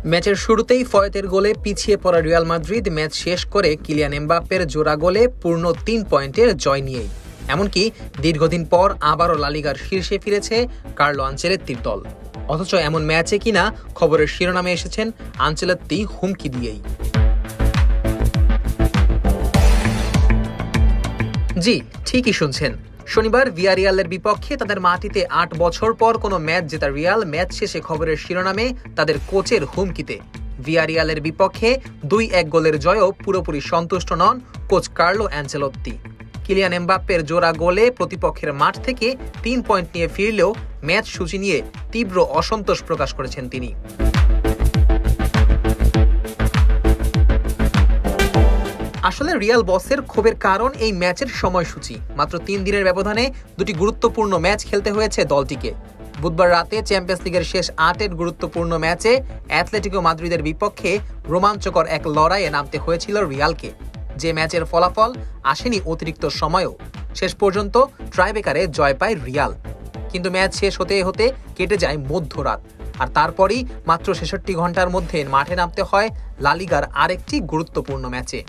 ম্যাচের শুরুতেই ফয়েতের গোলে পিছিয়ে পড়া রিয়াল মাদ্রিদ ম্যাচ শেষ করে কিলিয়ান এমবাপ্পের জোড়া গোলে পূর্ণ 3 পয়েন্টের জয় নিয়েই। এমনকি দীর্ঘদিন পর আবারও লা লিগার শীর্ষে ফিরেছে কার্লো আনচেলত্তির দল। অথচ এমন ম্যাচে কিনা খবরের শিরোনামে এসেছেন আনচেলত্তি হুমকি দিয়েই। জি, ঠিকই শুনছেন। শনিবার ভিয়ারিয়ালের বিপক্ষে তাদের মাটিতে 8 বছর পর কোনো ম্যাচ জেতা রিয়াল ম্যাচ শেষে খবরের শিরোনামে তাদের কোচের হুমকিতে। ভিয়ারিয়ালের বিপক্ষে 2-1 গোলের জয়েও পুরোপুরি সন্তুষ্ট নন কোচ কার্লো আনচেলত্তি। কিলিয়ান এমবাপ্পের জোড়া গোলে প্রতিপক্ষের মাঠ থেকে 3 পয়েন্ট নিয়ে ফিরলেও ম্যাচ সূচি নিয়ে তীব্র অসন্তোষ প্রকাশ করেছেন তিনি। আসলে রিয়াল বসের ক্ষোভের কারণ এই ম্যাচের সময়সূচি। মাত্র 3 দিনের ব্যবধানে দুটি গুরুত্বপূর্ণ ম্যাচ খেলতে হয়েছে দলটিকে। বুধবার রাতে চ্যাম্পিয়ন্স লিগের শেষ 8-এর গুরুত্বপূর্ণ ম্যাচে অ্যাথলেটিকো মাদ্রিদের বিপক্ষে রোমাঞ্চকর এক লড়াইয়ে নামতে হয়েছিল রিয়ালকে, যে ম্যাচের ফলাফল আসেনি অতিরিক্ত সময়েও। শেষ পর্যন্ত ট্রাইব্রেকারে জয় পায় রিয়াল। কিন্তু ম্যাচ শেষ হতে হতে কেটে যায় মধ্যরাত, আর তারপরই মাত্র 66 ঘন্টার মধ্যে মাঠে নামতে হয় লা লিগার আরেকটি গুরুত্বপূর্ণ ম্যাচে।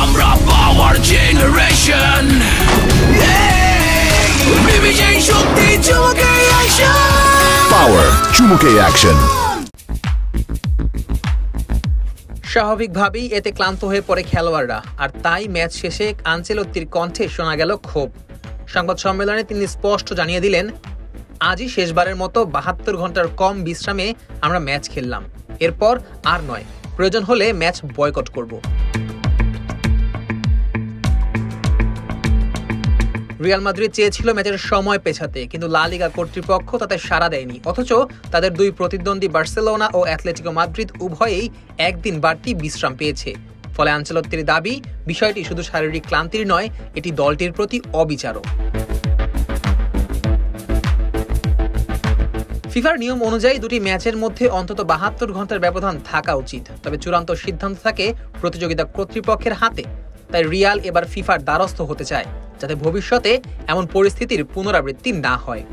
আমরা পাওয়ার জেনারেশন, বিবিজেই শক্তি চুমুকে অ্যাকশন, পাওয়ার চুমুকে অ্যাকশন। স্বাভাবিকভাবেই এতে ক্লান্ত হয়ে পড়ে খেলোয়াড়রা, আর তাই ম্যাচ শেষে আনচেলত্তির কণ্ঠে শোনা গেল ক্ষোভ। সংবাদ সম্মেলনে তিনি স্পষ্ট জানিয়ে দিলেন, আজই শেষবারের মতো 72 ঘন্টার কম বিশ্রামে আমরা ম্যাচ খেললাম, এরপর আর নয়, প্রয়োজন হলে ম্যাচ বয়কট করব। রিয়াল মাদ্রিদ চেয়েছিল ম্যাচের সময় পেছাতে, কিন্তু লা লিগা কর্তৃপক্ষ তাতে সাড়া দেয়নি। অথচ তাদের দুই প্রতিদ্বন্দ্বী বার্সেলোনা ও অ্যাথলেটিকো মাদ্রিদ উভয়েই একদিন বাড়তি বিশ্রাম পেয়েছে। ফলে আনচেলত্তির দাবি, বিষয়টি শুধু শারীরিক ক্লান্তির নয়, এটি দলটির প্রতি অবিচারও। ফিফার নিয়ম অনুযায়ী দুটি ম্যাচের মধ্যে অন্তত 72 ঘন্টার ব্যবধান থাকা উচিত, তবে চূড়ান্ত সিদ্ধান্ত থাকে প্রতিযোগিতা কর্তৃপক্ষের হাতে। তাই রিয়াল এবার ফিফার দ্বারস্থ হতে চায়, যাতে ভবিষ্যতে এমন পরিস্থিতির পুনরাবৃত্তি না হয়।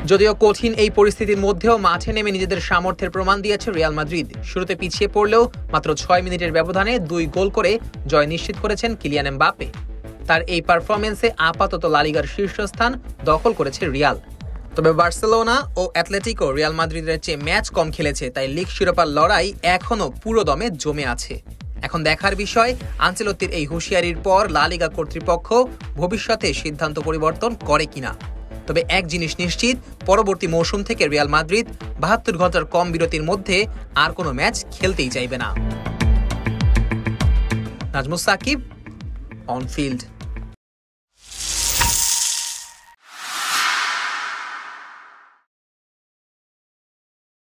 যদিও কঠিন এই পরিস্থিতির মধ্যেও মাঠে নেমে নিজেদের সামর্থ্যের প্রমাণ দিয়েছে রিয়াল মাদ্রিদ। শুরুতে পিছিয়ে পড়লেও মাত্র 6 মিনিটের ব্যবধানে 2 গোল করে জয় নিশ্চিত করেছেন কিলিয়ান এমবাপ্পে। তার এই পারফরমেন্সে আপাতত লা লিগার শীর্ষস্থান দখল করেছে রিয়াল। তবে বার্সেলোনা ও অ্যাথলেটিকো রিয়াল মাদ্রিদের চেয়ে ম্যাচ কম খেলেছে, তাই লিগ শিরোপার লড়াই এখনো পুরো দমে জমে আছে। এখন দেখার বিষয়, আনচেলত্তির এই হুঁশিয়ারির পর লা লিগা কর্তৃপক্ষ ভবিষ্যতে সিদ্ধান্ত পরিবর্তন করে কিনা। তবে এক জিনিস নিশ্চিত, পরবর্তী মৌসুম থেকে রিয়াল মাদ্রিদ 72 ঘন্টার কম বিরতির মধ্যে আর কোনো ম্যাচ খেলতেই চাইবে না। Nazmus Sakib, on field.